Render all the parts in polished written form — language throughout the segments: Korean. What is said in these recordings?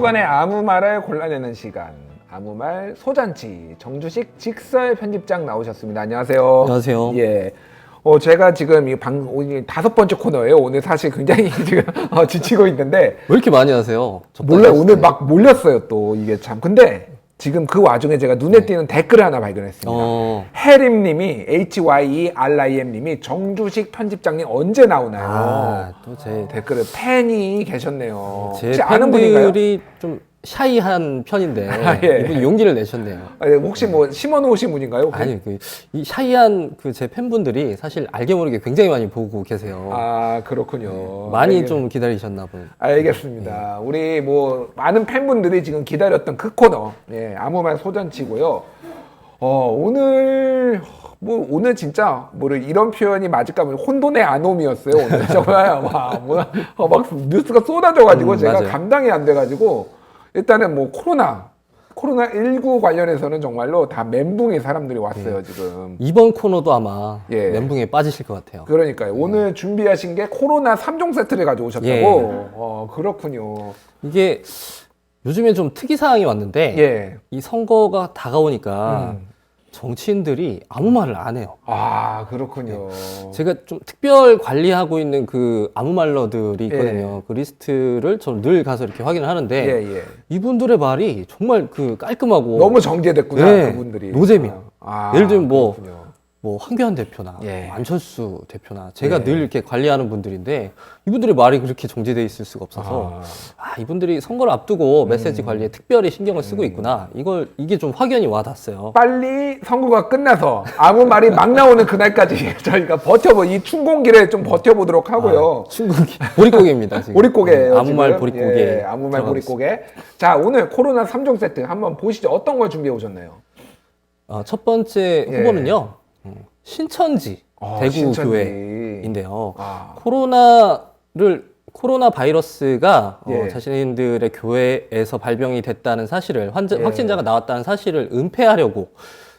주간의 아무 말을 골라내는 시간, 아무 말 소잔치, 정주식 직설 편집장 나오셨습니다. 안녕하세요. 안녕하세요. 예. 제가 지금 이 오늘 5번째 코너예요. 오늘 사실 굉장히 지금 지치고 있는데 왜 이렇게 많이 하세요? 몰라요. 오늘 막 몰렸어요. 또 이게 참. 근데 지금 그 와중에 제가 눈에 띄는 댓글을 하나 발견했습니다. 해림님이 HYERIM님이 정주식 편집장님 언제 나오나요? 또 제 댓글을 팬이 계셨네요. 제 혹시 아는 분인가요? 팬들이 좀 샤이한 편인데 예. 이분이 용기를 내셨네요. 혹시 뭐 심어놓으신 분인가요? 아니 이 샤이한 그 제 팬분들이 사실 알게 모르게 굉장히 많이 보고 계세요. 아 그렇군요. 많이 좀 기다리셨나 보요. 알겠습니다. 우리 뭐 많은 팬분들이 지금 기다렸던 그 코너, 예, 아무 말 소잔치고요. 오늘 진짜 이런 표현이 맞을까 모르겠어요. 혼돈의 아놈이었어요. 오늘 정말 막 뉴스가 쏟아져가지고 제가 맞아요. 감당이 안 돼가지고 일단은 뭐 코로나19 관련해서는 정말로 다 멘붕의 사람들이 왔어요, 지금. 이번 코너도 아마 예. 멘붕에 빠지실 것 같아요. 그러니까요. 오늘 준비하신 게 코로나 3종 세트를 가져오셨다고? 예. 그렇군요. 이게 요즘에 좀 특이 사항이 왔는데 예. 이 선거가 다가오니까 정치인들이 아무 말을 안 해요. 아, 그렇군요. 제가 좀 특별 관리하고 있는 그 아무 말러들이 있거든요. 예. 그 리스트를 저는 늘 가서 이렇게 확인을 하는데 예, 예. 이분들의 말이 정말 그 깔끔하고 너무 정제됐구나, 네, 그분들이. 노잼이야. 예를 들면 그렇군요. 뭐 황교안 대표나 예. 안철수 대표나 제가 예. 늘 이렇게 관리하는 분들인데 이분들의 말이 그렇게 정제돼 있을 수가 없어서 이분들이 선거를 앞두고 메시지 관리에 특별히 신경을 쓰고 있구나. 이게 좀 확연히 와닿았어요. 빨리 선거가 끝나서 아무 말이 막 나오는 그날까지 저희가 이 춘공기를 좀 버텨보도록 하고요. 충분히 보릿고개입니다. 지금. 보릿고개예요. 아무 말 지금. 보릿고개. 예, 아무 말 보릿고개. 자, 오늘 코로나 3종 세트 한번 보시죠. 어떤 걸 준비해 오셨나요? 첫 번째 예. 후보는요. 신천지 대구 신천지. 교회인데요. 아. 코로나 바이러스가 예. 자신들의 교회에서 발병이 됐다는 사실을 예. 확진자가 나왔다는 사실을 은폐하려고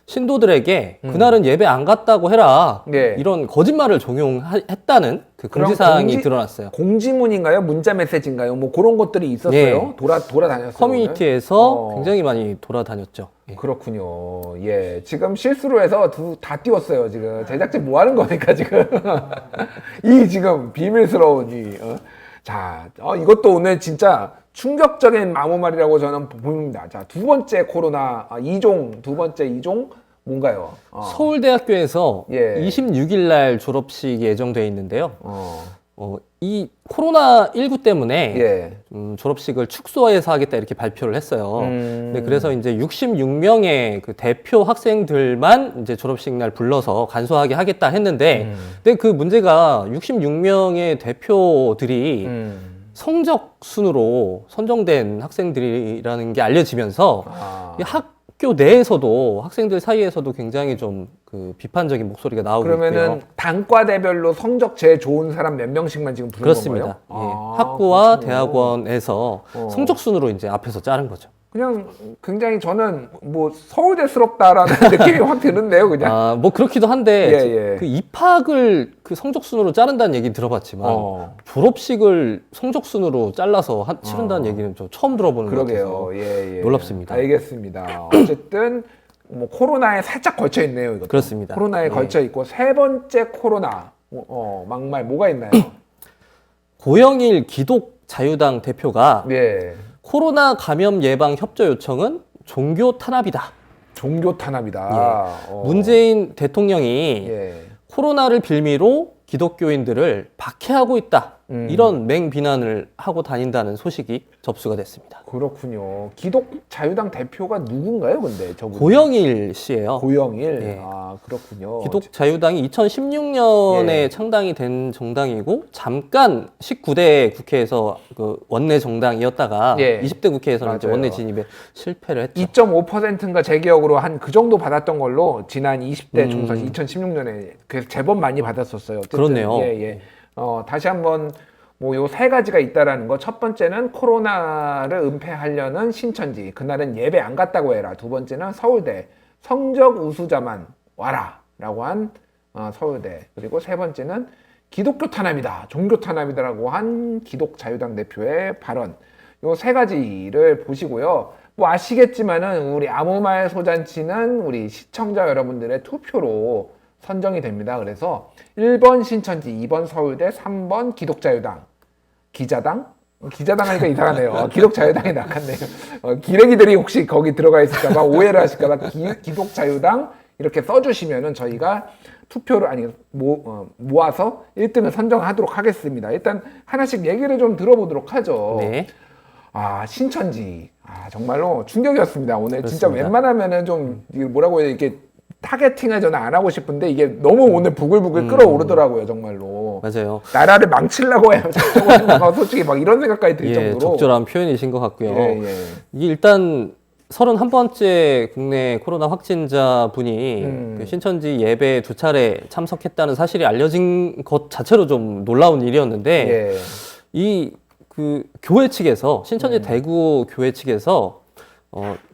신도들에게 그날은 예배 안 갔다고 해라 예. 이런 거짓말을 종용했다는 그 금지사항이 드러났어요. 공지문인가요? 문자 메시지인가요? 뭐 그런 것들이 있었어요. 예. 돌아다녔어요. 커뮤니티에서 오늘? 굉장히 많이 돌아다녔죠. 예. 그렇군요. 예. 지금 실수로 해서 다 띄웠어요. 지금 제작진 뭐 하는 거니까 지금 이 지금 비밀스러운 자, 이것도 오늘 진짜 충격적인 아무 말이라고 저는 봅니다. 자, 두 번째 코로나 두 번째 이종 뭔가요? 서울대학교에서 예. 26일 날 졸업식이 예정되어 있는데요. 이 코로나19 때문에 예. 졸업식을 축소해서 하겠다 이렇게 발표를 했어요. 네, 그래서 이제 66명의 그 대표 학생들만 이제 졸업식 날 불러서 간소하게 하겠다 했는데, 근데 그 문제가 66명의 대표들이 성적 순으로 선정된 학생들이라는 게 알려지면서 이 학교 내에서도 학생들 사이에서도 굉장히 좀 그 비판적인 목소리가 나오고 그러면은 있고요. 단과대별로 성적 제일 좋은 사람 몇 명씩만 지금 부른 그렇습니다. 건가요? 예. 학부와 그렇군요. 대학원에서 성적 순으로 이제 앞에서 자른 거죠. 그냥 굉장히 저는 뭐 서울대스럽다라는 느낌이 확 드는데요, 그냥. 뭐 그렇기도 한데 예. 그 입학을 그 성적 순으로 자른다는 얘기 들어봤지만 졸업식을 성적 순으로 잘라서 치른다는 얘기는 좀 처음 들어보는 것 같아서 예. 놀랍습니다. 알겠습니다. 어쨌든 뭐 코로나에 살짝 걸쳐 있네요, 이거. 그렇습니다. 코로나에 예. 걸쳐 있고 세 번째 코로나 막말 뭐가 있나요? 고영일 기독자유당 대표가 예. 코로나 감염 예방 협조 요청은 종교 탄압이다. 종교 탄압이다. 문재인 대통령이 예. 코로나를 빌미로 기독교인들을 박해하고 있다. 이런 맹비난을 하고 다닌다는 소식이 접수가 됐습니다. 그렇군요. 기독자유당 대표가 누군가요, 근데 저분? 고영일 씨예요. 고영일. 예. 그렇군요. 기독자유당이 2016년에 예. 창당이 된 정당이고 잠깐 19대 국회에서 그 원내 정당이었다가 예. 20대 국회에서는 이제 맞아요. 원내 진입에 실패를 했죠. 2.5%인가 제 기억으로 한 그 정도 받았던 걸로 지난 20대 총선 2016년에 그래서 제법 많이 받았었어요. 어쨌든 그렇네요. 예. 다시 한번 뭐 요 세 가지가 있다라는 거. 첫 번째는 코로나를 은폐하려는 신천지. 그날은 예배 안 갔다고 해라. 두 번째는 서울대. 성적 우수자만 와라라고 한 서울대. 그리고 세 번째는 기독교 탄압이다. 종교 탄압이다라고 한 기독자유당 대표의 발언. 요 세 가지를 보시고요. 뭐 아시겠지만은 우리 아무 말 소잔치는 우리 시청자 여러분들의 투표로 선정이 됩니다. 그래서 1번 신천지, 2번 서울대, 3번 기독자유당, 기자당? 기자당 하니까 이상하네요. 기독자유당이 낚았네요. 기레기들이 혹시 거기 들어가 있을까봐 오해를 하실까봐 기독자유당 이렇게 써주시면은 저희가 투표를 모아서 1등을 선정하도록 하겠습니다. 일단 하나씩 얘기를 좀 들어보도록 하죠. 네. 아, 신천지. 아, 정말로 충격이었습니다. 오늘 그렇습니다. 진짜 웬만하면은 좀 이게 뭐라고 해야 이렇게 타겟팅을 저는 안 하고 싶은데 이게 너무 오늘 부글부글 끓어오르더라고요, 정말로. 맞아요. 나라를 망치려고 해요. 솔직히 막 이런 생각까지 들 예, 정도로. 적절한 표현이신 것 같고요. 예, 예. 이게 일단 31번째 국내 코로나 확진자 분이 그 신천지 예배 2차례 참석했다는 사실이 알려진 것 자체로 좀 놀라운 일이었는데 예. 이 그 교회 측에서 신천지 대구 교회 측에서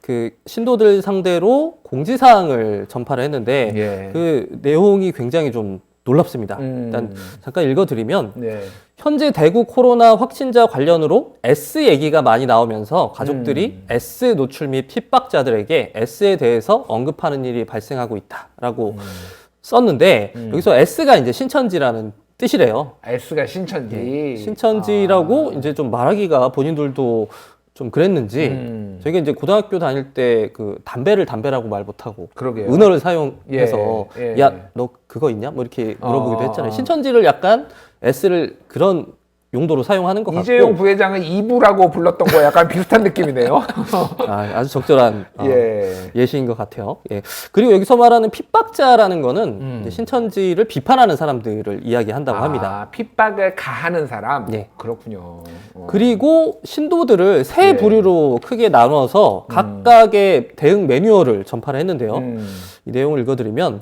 그 신도들 상대로 공지사항을 전파를 했는데 예. 그 내용이 굉장히 좀 놀랍습니다. 일단 잠깐 읽어드리면 네. 현재 대구 코로나 확진자 관련으로 S 얘기가 많이 나오면서 가족들이 S 노출 및 핍박자들에게 S에 대해서 언급하는 일이 발생하고 있다라고 썼는데 여기서 S가 이제 신천지라는 뜻이래요. S가 신천지. 예, 신천지라고 이제 좀 말하기가 본인들도 좀 그랬는지 저희가 이제 고등학교 다닐 때 그 담배라고 말 못하고 그러게요. 은어를 사용해서 예, 예. 야 너 그거 있냐 뭐 이렇게 물어보기도 했잖아요. 신천지를 약간 S를 그런 용도로 사용하는 것 이재용 같고 부회장은 이부라고 불렀던 거 약간 비슷한 느낌이네요. 아주 적절한 예. 예시인 것 같아요. 예. 그리고 여기서 말하는 핍박자라는 거는 이제 신천지를 비판하는 사람들을 이야기한다고 합니다. 핍박을 가하는 사람. 예. 그렇군요. 그리고 신도들을 세 예. 부류로 크게 나눠서 각각의 대응 매뉴얼을 전파를 했는데요. 이 내용을 읽어드리면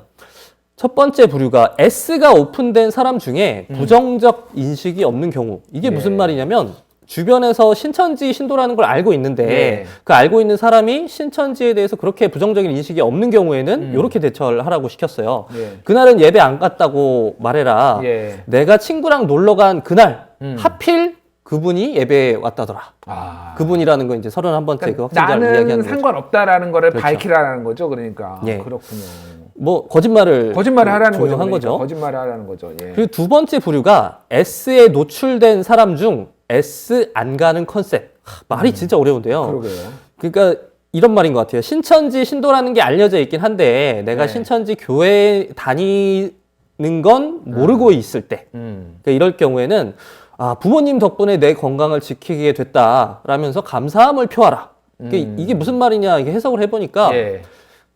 첫 번째 부류가 S가 오픈된 사람 중에 부정적 인식이 없는 경우. 이게 무슨 말이냐면 주변에서 신천지 신도라는 걸 알고 있는데 네. 그 알고 있는 사람이 신천지에 대해서 그렇게 부정적인 인식이 없는 경우에는 이렇게 대처를 하라고 시켰어요. 예. 그날은 예배 안 갔다고 말해라. 예. 내가 친구랑 놀러 간 그날 하필 그분이 예배에 왔다더라. 아. 그분이라는 건 이제 31번째 그 확진자를 나는 이야기하는 거죠. 상관없다라는 거를 그렇죠. 밝히라는 거죠. 그러니까. 예. 그렇군요. 뭐 거짓말을 하라는 거죠. 종용한 그러니까. 거죠. 거짓말을 하라는 거죠. 예. 그리고 두 번째 부류가 S에 노출된 사람 중 S 안 가는 컨셉. 말이 진짜 어려운데요. 그러게요. 그러니까 이런 말인 것 같아요. 신천지 신도라는 게 알려져 있긴 한데 내가 네. 신천지 교회 다니는 건 모르고 있을 때 그러니까 이럴 경우에는 부모님 덕분에 내 건강을 지키게 됐다라면서 감사함을 표하라. 그러니까 이게 무슨 말이냐 이게 해석을 해보니까 예.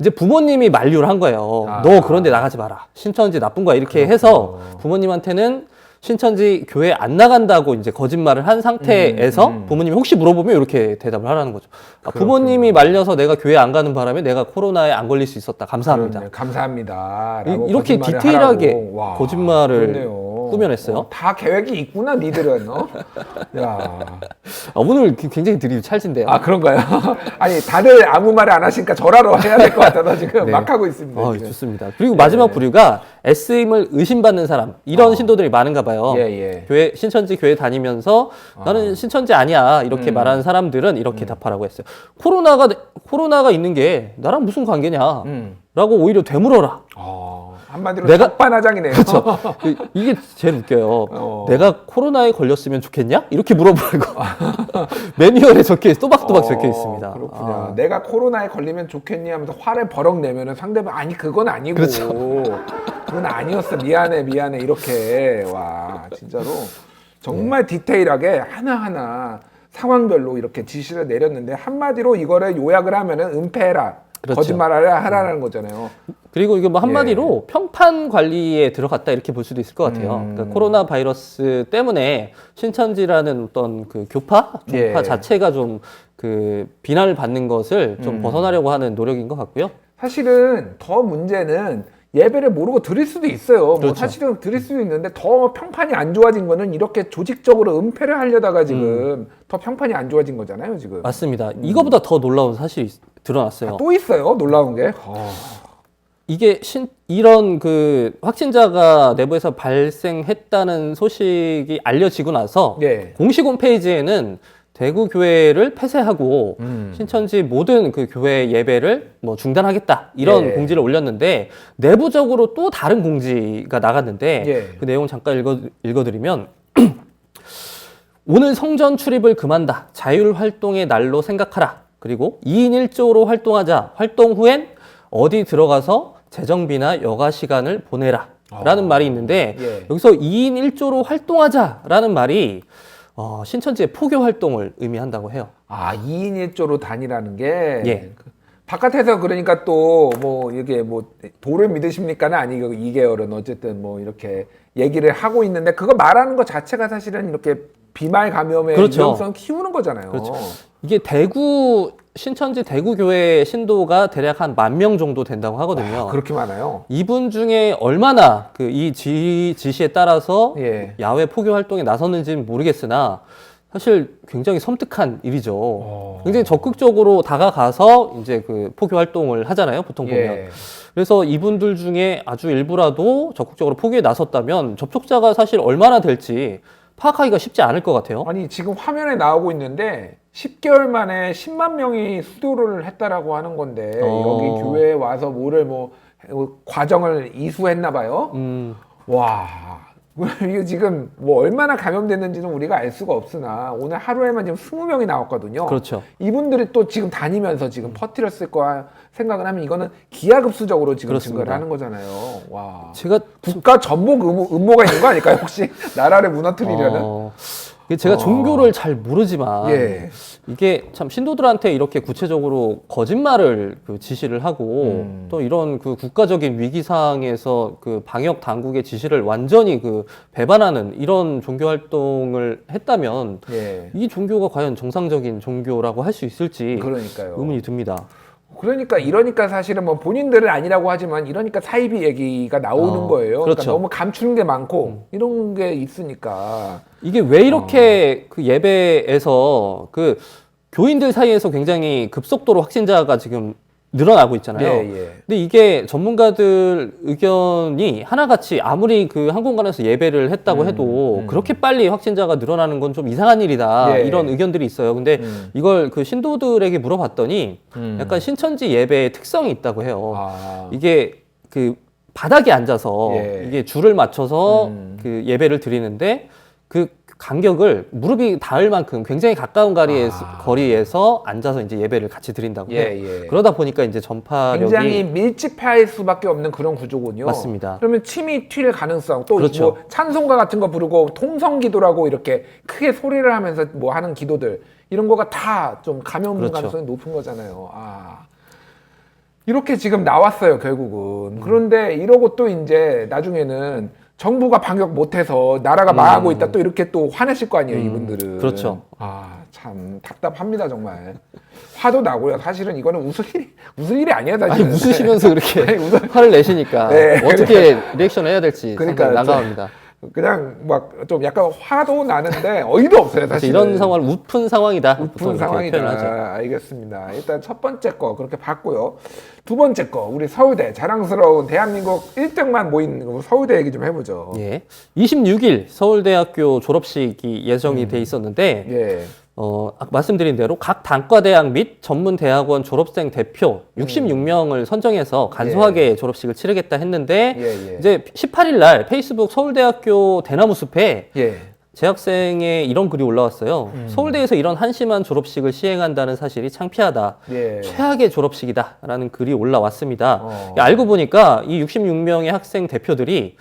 이제 부모님이 만류를 한 거예요. 너 그런데 나가지 마라. 신천지 나쁜 거야. 이렇게 해서 부모님한테는 신천지 교회 안 나간다고 이제 거짓말을 한 상태에서 부모님이 혹시 물어보면 이렇게 대답을 하라는 거죠. 부모님이 말려서 내가 교회 안 가는 바람에 내가 코로나에 안 걸릴 수 있었다. 감사합니다. 그렇네. 감사합니다. 라고 이렇게 거짓말을 디테일하게 하라고. 와, 거짓말을 그렇네요. 꾸며냈어요. 다 계획이 있구나, 니들은. 야. 오늘 굉장히 드립이 찰진데요. 그런가요? 아니, 다들 아무 말을 안 하시니까 저라도 해야 될 것 같아서 지금 막 하고 있습니다. 지금. 좋습니다. 그리고 마지막 부류가 S임을 의심받는 사람. 이런 신도들이 많은가 봐요. 예. 교회, 신천지 교회 다니면서 나는 신천지 아니야. 이렇게 말하는 사람들은 이렇게 답하라고 했어요. 코로나가 있는 게 나랑 무슨 관계냐. 라고 오히려 되물어라. 한마디로 내가- 적반하장이네요. 그렇죠. 이게 제일 웃겨요. 내가 코로나에 걸렸으면 좋겠냐? 이렇게 물어보고 매뉴얼에 또박또박 적혀 있습니다. 그렇구나. 내가 코로나에 걸리면 좋겠니 하면서 화를 버럭 내면은 상대방 아니 그건 아니고 그렇죠. 그건 아니었어 미안해 이렇게 와 진짜로 정말 디테일하게 하나하나 상황별로 이렇게 지시를 내렸는데 한마디로 이거를 요약을 하면은 은폐해라. 그렇죠. 거짓말을 하라는 거잖아요. 그리고 이게 뭐 한마디로 평판 관리에 들어갔다 이렇게 볼 수도 있을 것 같아요. 그러니까 코로나 바이러스 때문에 신천지라는 어떤 그 종파 예. 자체가 좀 그 비난을 받는 것을 좀 벗어나려고 하는 노력인 것 같고요. 사실은 더 문제는 예배를 모르고 드릴 수도 있어요. 뭐 그렇죠. 사실은 드릴 수도 있는데 더 평판이 안 좋아진 거는 이렇게 조직적으로 은폐를 하려다가 지금 더 평판이 안 좋아진 거잖아요, 지금. 맞습니다. 이거보다 더 놀라운 사실이 드러났어요. 또 있어요, 놀라운 게. 이게 이런 그 확진자가 내부에서 발생했다는 소식이 알려지고 나서 예. 공식 홈페이지에는 대구 교회를 폐쇄하고 신천지 모든 그 교회 예배를 뭐 중단하겠다 이런 예. 공지를 올렸는데 내부적으로 또 다른 공지가 나갔는데 예. 그 내용 잠깐 읽어드리면 오늘 성전 출입을 금한다. 자율 활동의 날로 생각하라. 그리고 2인 1조로 활동하자. 활동 후엔 어디 들어가서 재정비나 여가 시간을 보내라. 라는 말이 있는데 예. 여기서 2인 1조로 활동하자라는 말이 신천지의 포교 활동을 의미한다고 해요. 2인 1조로 다니라는 게 예. 바깥에서 그러니까 또 뭐 이게 뭐 도를 믿으십니까는 아니고 2개월은 어쨌든 뭐 이렇게 얘기를 하고 있는데 그거 말하는 것 자체가 사실은 이렇게 비말 감염의 그렇죠. 위험성을 키우는 거잖아요. 그렇죠. 이게 신천지 대구교회 신도가 대략 한 10,000명 정도 된다고 하거든요. 그렇게 많아요. 이분 중에 얼마나 이 지시에 따라서 예. 야외 포교 활동에 나섰는지는 모르겠으나 사실 굉장히 섬뜩한 일이죠. 굉장히 적극적으로 다가가서 이제 그 포교 활동을 하잖아요. 보통 보면. 예. 그래서 이분들 중에 아주 일부라도 적극적으로 포교에 나섰다면 접촉자가 사실 얼마나 될지 파악하기가 쉽지 않을 것 같아요. 아니 지금 화면에 나오고 있는데 10개월 만에 10만 명이 수도를 했다라고 하는 건데 여기 교회에 와서 뭐를 뭐 과정을 이수했나 봐요. 와, 이게 지금 뭐 얼마나 감염됐는지는 우리가 알 수가 없으나 오늘 하루에만 지금 20명이 나왔거든요. 그렇죠. 이분들이 또 지금 다니면서 지금 퍼뜨렸을 거야 생각을 하면 이거는 기하급수적으로 지금 그렇습니다. 증거를 하는 거잖아요. 와, 제가 국가 전복 음모가 있는 거 아닐까요? 혹시 나라를 무너뜨리려는? 제가 종교를 잘 모르지만 예. 이게 참 신도들한테 이렇게 구체적으로 거짓말을 지시를 하고 또 이런 그 국가적인 위기 상황에서 그 방역 당국의 지시를 완전히 배반하는 이런 종교 활동을 했다면 예. 이 종교가 과연 정상적인 종교라고 할 수 있을지 그러니까요. 의문이 듭니다. 그러니까 이러니까 사실은 뭐 본인들은 아니라고 하지만 이러니까 사이비 얘기가 나오는 거예요. 그러니까 그렇죠. 너무 감추는 게 많고 이런 게 있으니까. 이게 왜 이렇게 그 예배에서 그 교인들 사이에서 굉장히 급속도로 확진자가 지금 늘어나고 있잖아요. 예, 예. 근데 이게 전문가들 의견이 하나같이 아무리 그 한 공간에서 예배를 했다고 해도 그렇게 빨리 확진자가 늘어나는 건 좀 이상한 일이다. 예. 이런 의견들이 있어요. 근데 이걸 그 신도들에게 물어봤더니 약간 신천지 예배의 특성이 있다고 해요. 이게 그 바닥에 앉아서 예. 이게 줄을 맞춰서 그 예배를 드리는데 그 간격을 무릎이 닿을 만큼 굉장히 가까운 거리에서 앉아서 이제 예배를 같이 드린다고 해요. 예. 그러다 보니까 이제 전파력이 굉장히 밀집할 수밖에 없는 그런 구조군요. 맞습니다. 그러면 침이 튈 가능성 또 그렇죠. 뭐 찬송가 같은 거 부르고 통성기도라고 이렇게 크게 소리를 하면서 뭐 하는 기도들 이런 거가 다 좀 감염 그렇죠. 가능성이 높은 거잖아요. 이렇게 지금 나왔어요 결국은. 그런데 이러고 또 이제 나중에는 정부가 방역 못해서 나라가 망하고 있다 또 이렇게 또 화내실 거 아니에요 이분들은. 그렇죠. 참 답답합니다 정말. 화도 나고요. 사실은 이거는 웃을 일이 아니에요 사실은. 아니 웃으시면서 그렇게 아니, 화를 내시니까 네. 어떻게 리액션을 해야 될지 그러니까 상당히 난감합니다. 그냥 막 좀 약간 화도 나는데 어이도 없어요 사실. 이런 상황을 웃픈 상황이다. 보통 웃픈 이렇게 상황이다. 표현하죠. 알겠습니다. 일단 첫 번째 거 그렇게 봤고요. 두 번째 거 우리 서울대 자랑스러운 대한민국 1등만 모인 서울대 얘기 좀 해보죠. 예. 26일 서울대학교 졸업식이 예정이 돼 있었는데 예. 말씀드린 대로 각 단과대학 및 전문대학원 졸업생 대표 66명을 선정해서 간소하게 졸업식을 치르겠다 했는데 예. 이제 18일 날 페이스북 서울대학교 대나무 숲에 예. 재학생의 이런 글이 올라왔어요. 서울대에서 이런 한심한 졸업식을 시행한다는 사실이 창피하다. 예. 최악의 졸업식이다라는 글이 올라왔습니다. 알고 보니까 이 66명의 학생 대표들이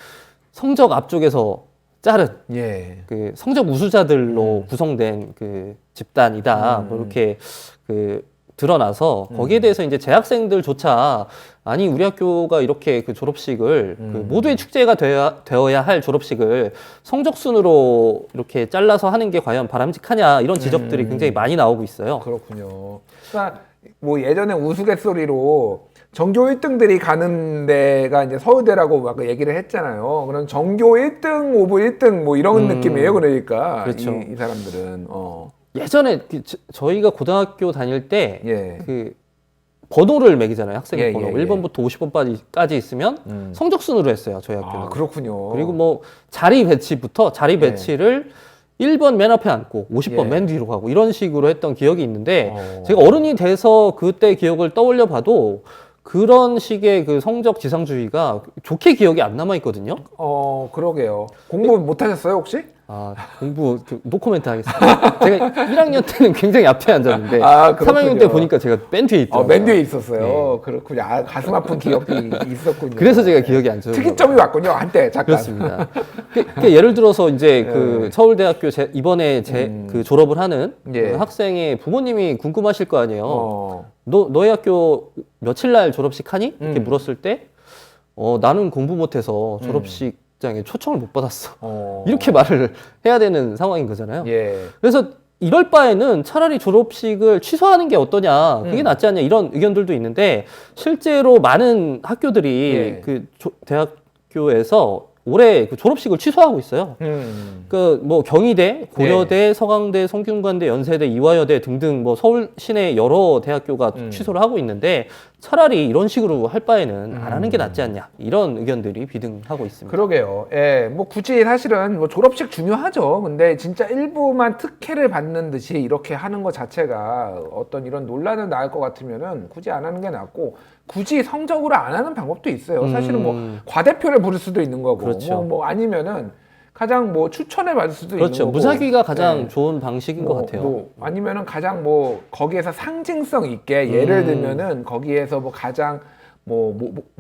성적 앞쪽에서 자른 예. 그 성적 우수자들로 구성된 그 집단이다. 뭐 이렇게 그 드러나서 거기에 대해서 이제 재학생들조차 아니 우리 학교가 이렇게 그 졸업식을 그 모두의 축제가 되어야 할 졸업식을 성적 순으로 이렇게 잘라서 하는 게 과연 바람직하냐 이런 지적들이 굉장히 많이 나오고 있어요. 그렇군요. 그러니까 뭐 예전에 우스갯소리로 전교 1등들이 가는 데가 이제 서울대라고 막 얘기를 했잖아요. 그런 전교 1등, 오브 1등 뭐 이런 느낌이에요. 그러니까 그렇죠. 이 사람들은 예전에 저희가 고등학교 다닐 때 예. 그 번호를 매기잖아요. 학생 예, 번호. 예, 1번부터 50번까지 있으면 성적 순으로 했어요. 저희 학교는. 그렇군요. 그리고 뭐 자리 배치를 1번 맨 앞에 앉고 50번 예. 맨 뒤로 가고 이런 식으로 했던 기억이 있는데 제가 어른이 돼서 그때 기억을 떠올려 봐도 그런 식의 그 성적 지상주의가 좋게 기억이 안 남아 있거든요. 그러게요. 공부 못 하셨어요, 혹시? 아, 공부 노코멘트 하겠습니다. 제가 1학년 때는 굉장히 앞에 앉았는데 아, 그렇군요. 3학년 때 보니까 제가 맨 뒤에 있더라고요. 맨 뒤에 있었어요. 그렇군요. 아, 가슴 아픈 기억이 있었군요. 그래서 제가 기억이 안 좋아요. 특이점이 왔군요, 한때 잠깐. 그렇습니다. 예를 들어서 이제 그 서울대학교 이번에 그 졸업을 하는 예. 그 학생의 부모님이 궁금하실 거 아니에요. 어. 너희 학교 며칠 날 졸업식 하니? 이렇게 물었을 때 나는 공부 못해서 졸업식장에 초청을 못 받았어. 이렇게 말을 해야 되는 상황인 거잖아요. 예. 그래서 이럴 바에는 차라리 졸업식을 취소하는 게 어떠냐, 그게 낫지 않냐 이런 의견들도 있는데 실제로 많은 학교들이 예. 그 대학교에서 올해 그 졸업식을 취소하고 있어요. 그 뭐 경희대, 고려대, 서강대, 성균관대, 연세대, 이화여대 등등 뭐 서울 시내 여러 대학교가 취소를 하고 있는데 차라리 이런 식으로 할 바에는 안 하는 게 낫지 않냐 이런 의견들이 비등하고 있습니다. 그러게요. 예, 뭐 굳이 사실은 뭐 졸업식 중요하죠. 근데 진짜 일부만 특혜를 받는 듯이 이렇게 하는 것 자체가 어떤 이런 논란을 낳을 것 같으면은 굳이 안 하는 게 낫고 굳이 성적으로 안 하는 방법도 있어요. 사실은 뭐 과대표를 부를 수도 있는 거고, 그렇죠. 뭐 아니면은 가장 뭐 추천을 받을 수도 그렇죠. 있는 거고. 무작위가 가장 예. 좋은 방식인 것 같아요. 뭐 아니면은 가장 뭐 거기에서 상징성 있게 예를 들면은 거기에서 뭐 가장 뭐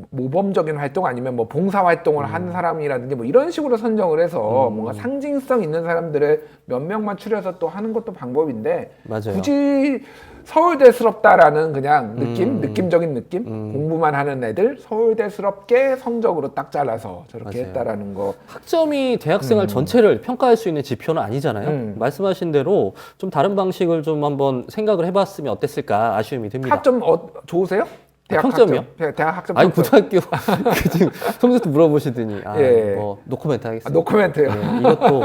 모범적인 활동 아니면 뭐 봉사 활동을 한 사람이라든지 뭐 이런 식으로 선정을 해서 뭔가 상징성 있는 사람들을 몇 명만 추려서 또 하는 것도 방법인데 맞아요. 굳이 서울대스럽다라는 그냥 느낌적인 느낌 공부만 하는 애들 서울대스럽게 성적으로 딱 잘라서 저렇게 맞아요. 했다라는 거. 학점이 대학생활 전체를 평가할 수 있는 지표는 아니잖아요. 말씀하신 대로 좀 다른 방식을 좀 한번 생각을 해봤으면 어땠을까 아쉬움이 듭니다. 학점 좋으세요? 대학 평점이요? 학점? 대학 학점 아니 평점. 고등학교 지금 처음부터 물어보시더니 예. 뭐 노코멘트 하겠습니다. 노코멘트요. 예, 이것도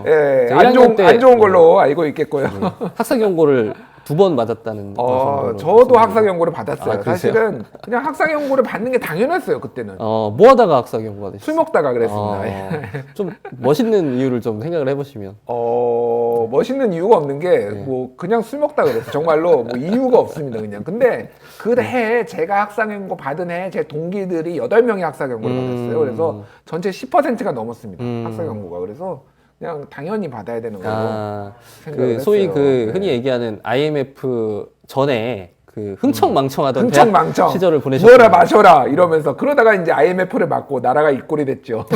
예, 제가 1학년 때 안 좋은 걸로 알고 있겠고요. 학사 경고를 2번 맞았다는 정도로 저도 말씀드리고. 학사 경고를 받았어요. 아, 그러세요? 사실은 그냥 학사 경고를 받는 게 당연했어요 그때는. 뭐 하다가 학사 경고가 되셨어요? 술 먹다가 그랬습니다. 좀 멋있는 이유를 좀 생각을 해보시면 멋있는 이유가 없는 게 뭐 그냥 술 먹다 그랬어요. 정말로 뭐 이유가 없습니다 그냥. 근데 그 해 제가 학사 경고 받은 해 제 동기들이 8명이 학사 경고를 받았어요. 그래서 전체 10%가 넘었습니다. 학사 경고가. 그래서 그냥 당연히 받아야 되는 거고. 그 소위 했어요. 그 흔히 얘기하는 IMF 전에 그 흥청망청하던 흥청망청 대학 시절을 보내셨어요. 먹어라 마셔라 이러면서 그러다가 이제 IMF를 맞고 나라가 이 꼴이 됐죠.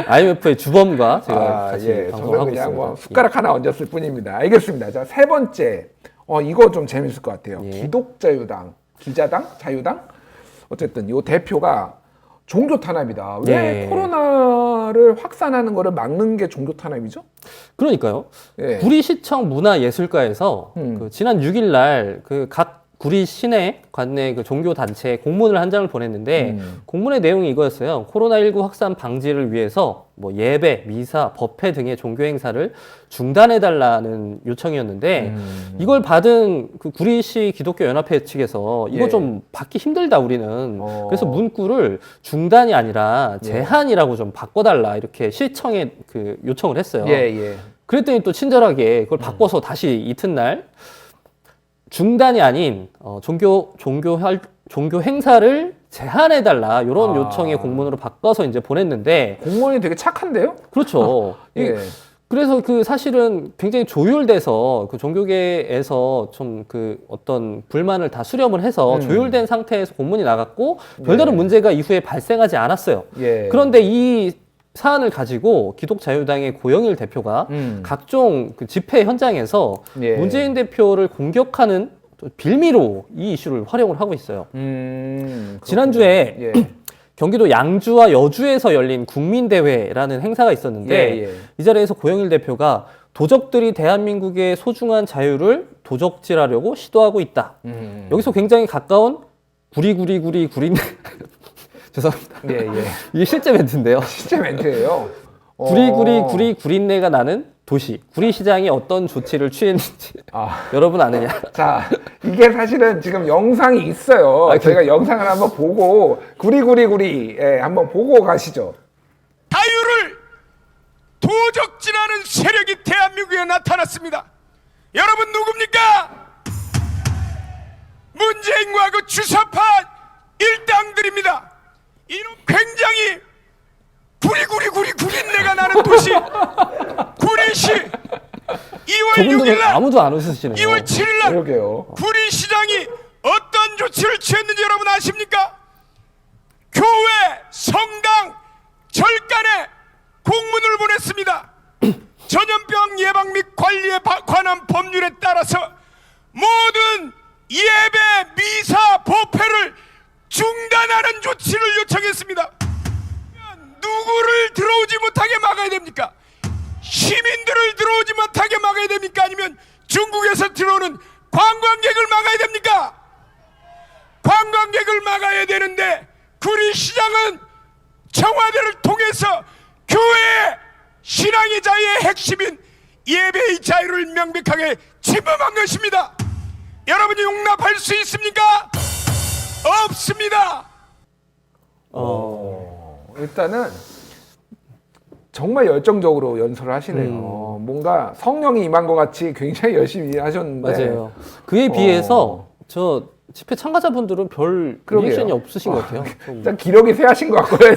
IMF의 주범과 제가 같이 예, 방송을 저는 하고 그냥 있습니다. 뭐 숟가락 하나 얹었을 뿐입니다. 알겠습니다. 자, 세 번째. 이거 좀 재밌을 것 같아요. 예. 기독자유당, 기자당, 자유당. 어쨌든 이 대표가 종교 탄압이다. 왜 예. 코로나를 확산하는 거를 막는 게 종교 탄압이죠? 그러니까요. 예. 구리시청 문화예술가에서 그 지난 6일 날 그 각 구리 시내 관내 그 종교 단체에 공문을 한 장을 보냈는데 공문의 내용이 이거였어요. 코로나19 확산 방지를 위해서 뭐 예배, 미사, 법회 등의 종교 행사를 중단해 달라는 요청이었는데 이걸 받은 그 구리시 기독교 연합회 측에서 이거 예. 좀 받기 힘들다 우리는. 그래서 문구를 중단이 아니라 제한이라고 좀 바꿔달라 이렇게 시청에 그 요청을 했어요. 예. 그랬더니 또 친절하게 그걸 바꿔서 다시 이튿날 중단이 아닌 종교 행사를 제한해달라 이런 요청의 공문으로 바꿔서 이제 보냈는데 공무원이 되게 착한데요? 그렇죠. 예. 그래서 그 사실은 굉장히 조율돼서 그 종교계에서 좀 그 어떤 불만을 다 수렴을 해서 조율된 상태에서 공문이 나갔고 별다른 문제가 이후에 발생하지 않았어요. 예. 그런데 이 사안을 가지고 기독자유당의 고영일 대표가 각종 그 집회 현장에서 예. 문재인 대표를 공격하는 또 빌미로 이 이슈를 활용을 하고 있어요. 지난주에 예. 경기도 양주와 여주에서 열린 국민대회라는 행사가 있었는데 예. 이 자리에서 고영일 대표가 도적들이 대한민국의 소중한 자유를 도적질하려고 시도하고 있다. 여기서 굉장히 가까운 구리구리구리 구린내 죄송합니다. 예. 이게 실제 멘트인데요. 실제 멘트예요. 구리구리 구린내가 나는 도시 구리시장이 어떤 조치를 취했는지 여러분 아느냐? 자, 이게 사실은 지금 영상이 있어요. 저희가 영상을 한번 보고 구리구리구리 한번 보고 가시죠. 자유를 도적질하는 새로운 세력이 대한민국에 나타났습니다. 여러분 누굽니까? 문재인과 그 주사파 일당들입니다. 이런 굉장히 구리 구린내가 나는 도시 구리시 2월 저분들은 6일 날 아무도 안 웃으시네요. 2월 7일 날 그러게요. 구리시장이 어떤 조치를 취했는지 여러분 아십니까? 교회, 성당, 절간에 공문을 보냈습니다. 전염병 예방 및 관리에 관한 법률에 따라서 모든 예배, 미사, 법회를 중단하는 조치를 요청했습니다. 누구를 들어오지 못하게 막아야 됩니까? 시민들을 들어오지 못하게 막아야 됩니까? 아니면 중국에서 들어오는 관광객을 막아야 됩니까? 관광객을 막아야 되는데 구리시장은 청와대를 통해서 교회의 신앙의 자유의 핵심인 예배의 자유를 명백하게 침범한 것입니다. 여러분이 용납할 수 있습니까? 없습니다. 일단은 정말 열정적으로 연설을 하시네요. 뭔가 성령이 임한 것 같이 굉장히 열심히 하셨는데. 맞아요. 그에 비해서 저 집회 참가자분들은 별 그러게요. 리액션이 없으신 것 같아요. 일단 기력이 쇠하신 것 같고요.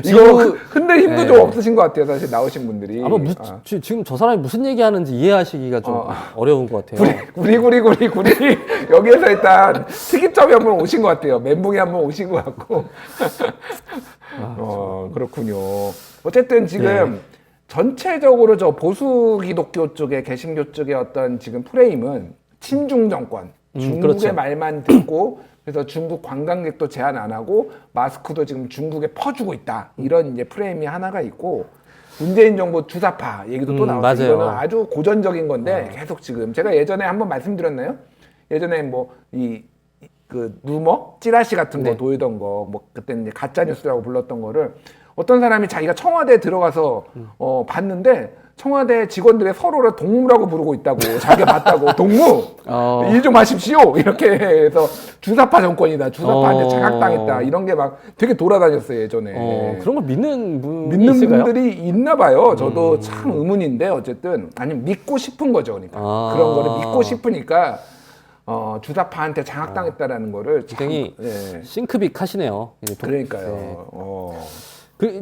이거 흔들 힘도 좀 없으신 것 같아요. 사실 나오신 분들이. 아마 지금 저 사람이 무슨 얘기하는지 이해하시기가 좀 어려운 것 같아요. 구리 여기에서 일단 특이점이 한 번 오신 것 같아요. 멘붕이 한 번 오신 것 같고. 그렇군요. 어쨌든 지금 전체적으로 저 보수 기독교 쪽에 개신교 쪽의 어떤 지금 프레임은 친중 정권, 중국의 그렇죠. 말만 듣고 그래서 중국 관광객도 제한 안 하고 마스크도 지금 중국에 퍼주고 있다. 이런 이제 프레임이 하나가 있고 문재인 정부 주사파 얘기도 또 나왔어요. 이거는 아주 고전적인 건데 계속 지금 제가 예전에 한번 말씀드렸나요? 예전에 뭐 그 루머, 찌라시 같은 거 돌던 거, 뭐 그때는 이제 가짜 뉴스라고 불렀던 거를 어떤 사람이 자기가 청와대에 들어가서 봤는데 청와대 직원들의 서로를 동무라고 부르고 있다고 자기가 봤다고 동무 일 좀 하십시오 이렇게 해서 주사파 정권이다, 주사파한테 장악당했다 이런 게 막 되게 돌아다녔어요 예전에. 그런 걸 믿는 분이 있을까요? 분들이 있나 봐요. 저도 참 의문인데 어쨌든 아니면 믿고 싶은 거죠, 그러니까 그런 거를 믿고 싶으니까. 주사파한테 장악당했다라는 거를 굉장히 싱크빅 하시네요. 그러니까요.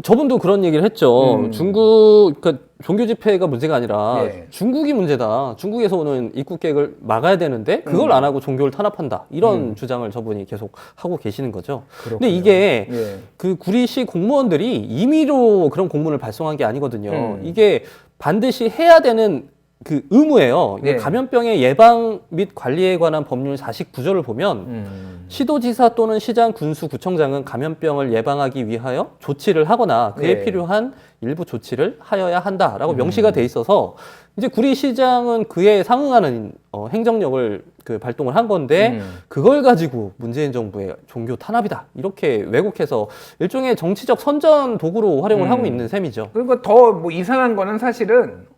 저분도 그런 얘기를 했죠. 중국, 그러니까 종교 집회가 문제가 아니라 중국이 문제다. 중국에서 오는 입국객을 막아야 되는데 그걸 안 하고 종교를 탄압한다. 이런 주장을 저분이 계속 하고 계시는 거죠. 그렇군요. 근데 이게 그 구리시 공무원들이 임의로 그런 공문을 발송한 게 아니거든요. 이게 반드시 해야 되는 그 의무예요. 감염병의 예방 및 관리에 관한 법률 49조를 보면 시도지사 또는 시장, 군수, 구청장은 감염병을 예방하기 위하여 조치를 하거나 그에 필요한 일부 조치를 하여야 한다라고 명시가 돼 있어서 이제 구리시장은 그에 상응하는 행정력을 그 발동을 한 건데 그걸 가지고 문재인 정부의 종교 탄압이다 이렇게 왜곡해서 일종의 정치적 선전 도구로 활용을 하고 있는 셈이죠. 그리고 더 뭐 이상한 거는 사실은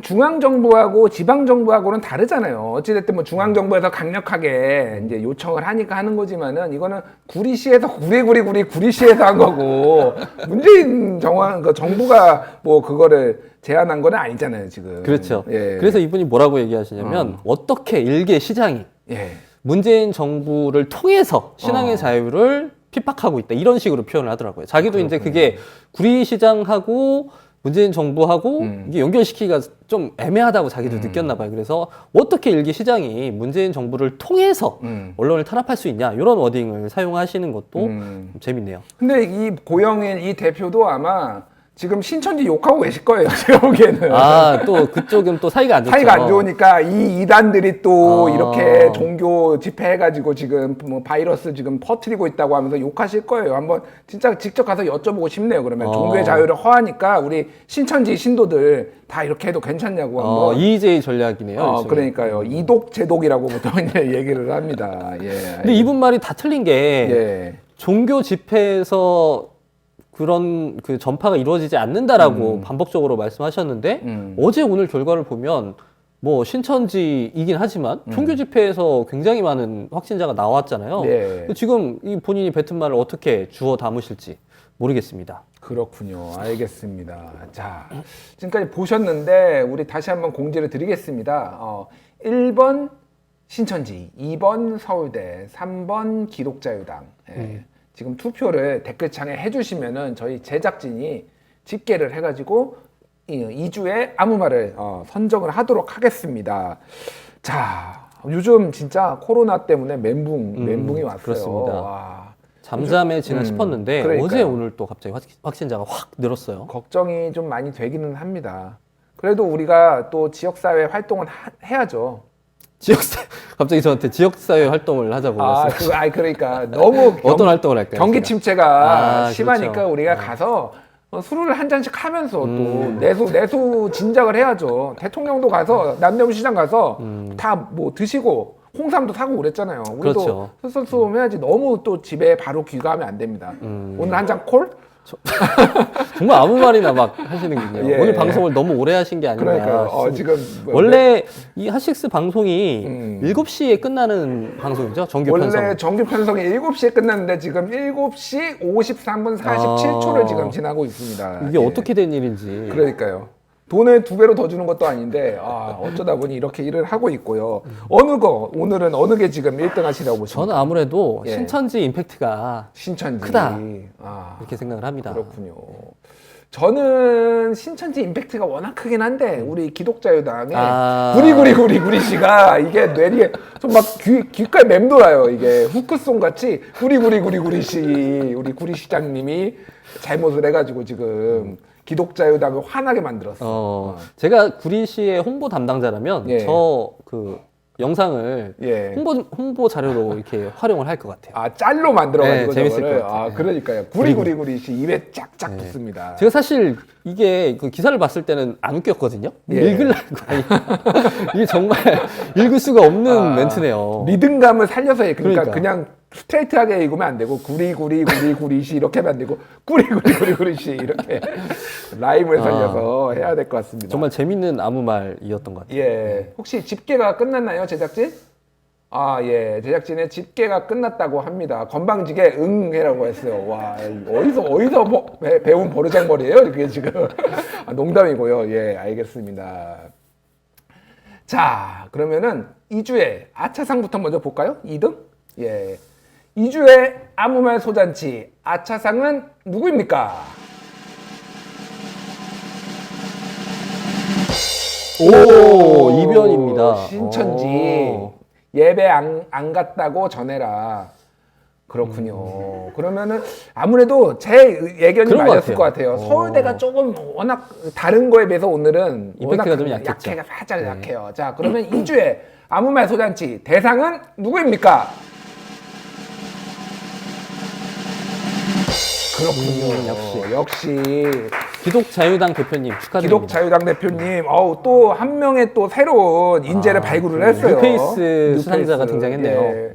중앙정부하고 지방정부하고는 다르잖아요. 어찌됐든 뭐 중앙정부에서 강력하게 이제 요청을 하니까 하는 거지만은 이거는 구리시에서 구리시에서 한 거고 문재인 정부가 뭐 그거를 제안한 건 아니잖아요, 지금. 그렇죠. 그래서 이분이 뭐라고 얘기하시냐면 어떻게 일개 시장이 문재인 정부를 통해서 신앙의 자유를 핍박하고 있다. 이런 식으로 표현을 하더라고요. 자기도 이제 그게 구리시장하고 문재인 정부하고 이게 연결시키기가 좀 애매하다고 자기도 느꼈나 봐요. 그래서 어떻게 일개 시장이 문재인 정부를 통해서 언론을 탄압할 수 있냐 이런 워딩을 사용하시는 것도 좀 재밌네요. 근데 이 고영인 이 대표도 아마 지금 신천지 욕하고 계실 거예요, 제가 보기에는. 또 그쪽은 또 사이가 안 좋죠. 사이가 안 좋으니까 이 이단들이 또 이렇게 종교 집회해가지고 지금 뭐 바이러스 지금 퍼뜨리고 있다고 하면서 욕하실 거예요. 한번 진짜 직접 가서 여쭤보고 싶네요. 그러면 종교의 자유를 허하니까 우리 신천지 신도들 다 이렇게 해도 괜찮냐고 한번. EJ 전략이네요. 그러니까요. 이독 제독이라고 보통 이제 얘기를 합니다. 근데 이분 말이 다 틀린 게 종교 집회에서 그런 그 전파가 이루어지지 않는다라고 반복적으로 말씀하셨는데 어제 오늘 결과를 보면 뭐 신천지이긴 하지만 종교 집회에서 굉장히 많은 확진자가 나왔잖아요. 지금 이 본인이 뱉은 말을 어떻게 주워 담으실지 모르겠습니다. 그렇군요. 알겠습니다. 자, 지금까지 보셨는데 우리 다시 한번 공지를 드리겠습니다. 1번 신천지, 2번 서울대, 3번 기독자유당. 예. 지금 투표를 댓글창에 해주시면은 저희 제작진이 집계를 해가지고 2주에 아무 말을 선정을 하도록 하겠습니다. 자, 요즘 진짜 코로나 때문에 멘붕이 왔어요. 그렇습니다. 와, 잠잠해지나 싶었는데 그러니까요. 어제 오늘 또 갑자기 확진자가 확 늘었어요. 걱정이 좀 많이 되기는 합니다. 그래도 우리가 또 지역사회 활동을 해야죠. 갑자기 저한테 지역사회 활동을 하자고 하셨어요. 그러니까 너무 어떤 활동을 할까요? 경기 제가? 침체가 심하니까 그렇죠. 우리가 가서 술을 한 잔씩 하면서 또 내수 진작을 해야죠. 대통령도 가서 남대문시장 가서 다 뭐 드시고 홍삼도 사고 그랬잖아요. 우리도 그렇죠. 솔솔 해야지. 너무 또 집에 바로 귀가하면 안 됩니다. 오늘 한 잔 콜? 정말 아무 말이나 막 하시는군요. 예. 오늘 방송을 너무 오래 하신 게 아닌가. 그러니까요. 지금 원래 이 핫식스 방송이 7시에 음. 끝나는 방송이죠. 정규 원래 편성. 정규 편성이 7시에 끝났는데 지금 7시 53분 47초를 지금 지나고 있습니다. 이게 예. 어떻게 된 일인지. 그러니까요. 돈을 2배로 더 주는 것도 아닌데 어쩌다 보니 이렇게 일을 하고 있고요. 오늘은 어느 게 지금 1등 하시라고 보십니까? 저는 아무래도 예. 신천지 임팩트가 신천지. 크다. 아, 이렇게 생각을 합니다. 그렇군요. 저는 신천지 임팩트가 워낙 크긴 한데 우리 기독자유당의 구리구리 씨가 이게 뇌리에 좀 막 귓가에 맴돌아요. 이게 후크송 같이 구리구리 씨 우리 구리 시장님이 잘못을 해가지고 지금 기독자유당을 화나게 만들었어. 제가 구리 씨의 홍보 담당자라면 예. 저 그 영상을 예. 홍보 자료로 이렇게 활용을 할 것 같아요. 짤로 만들어가지고 네, 재밌을 저거를. 것 같아요. 그러니까요. 구리구리 씨 입에 짝짝 붙습니다. 제가 사실 이게 그 기사를 봤을 때는 안 웃겼거든요. 예. 읽으려고 이게 정말 읽을 수가 없는 멘트네요. 리듬감을 살려서 해. 그러니까 그러니까. 그냥 스트레이트하게 읽으면 안 되고 구리 씨 이렇게 하면 안 되고 구리 씨 이렇게 라임을 살려서 해야 될 것 같습니다. 정말 재밌는 아무 말이었던 것 같아요. 예. 혹시 집계가 끝났나요, 제작진? 예. 제작진의 집계가 끝났다고 합니다. 건방지게 응해라고 했어요. 와, 어디서 배운 버르장머리예요? 그게 지금. 농담이고요. 예, 알겠습니다. 자, 그러면은 2주에 아차상부터 먼저 볼까요? 2등? 예. 2주에 아무 말 소잔치 아차상은 누구입니까? 오, 이변입니다. 신천지. 오. 예배 안 갔다고 전해라. 그렇군요. 그러면은 아무래도 제 예견이 그런 것 맞았을 것 같아요. 서울대가 조금 워낙 다른 거에 비해서 오늘은 임팩트가 워낙 좀 약했죠. 살짝 약해요. 자, 그러면 2주에 아무 말 소잔치 대상은 누구입니까? 그렇군요. 역시 기독자유당 대표님 축하드립니다. 기독자유당 대표님, 또 한 명의 또 새로운 인재를 발굴을 했어요. 뉴페이스 수상자가 등장했네요. 예.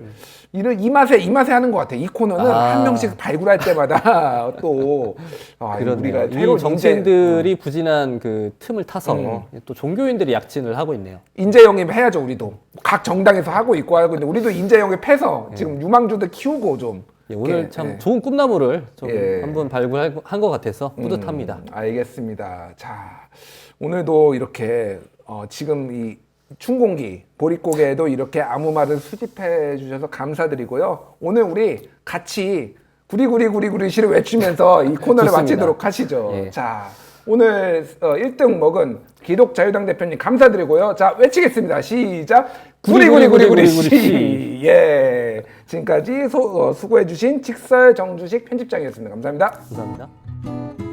이 맛에 하는 것 같아. 이 코너는 한 명씩 발굴할 때마다 또 우리가 이 정치인들이 부진한 그 틈을 타서 또 종교인들이 약진을 하고 있네요. 인재 영입 해야죠. 우리도 각 정당에서 하고 있고 하고 있는데 우리도 인재 영입해서 지금 유망주들 키우고 좀. 오늘 참 좋은 꿈나무를 좀 예. 한번 발굴한 것 같아서 뿌듯합니다. 알겠습니다. 자, 오늘도 이렇게 지금 이 춘공기 보릿고개에도 이렇게 아무 말을 수집해 주셔서 감사드리고요. 오늘 우리 같이 구리구리 씨를 외치면서 이 코너를 좋습니다. 마치도록 하시죠. 예. 자, 오늘 1등 먹은 기독자유당 대표님 감사드리고요. 자, 외치겠습니다. 시작. 구리구리 씨. 예. 지금까지 수고해 주신 직설 정주식 편집장이었습니다. 감사합니다. 감사합니다.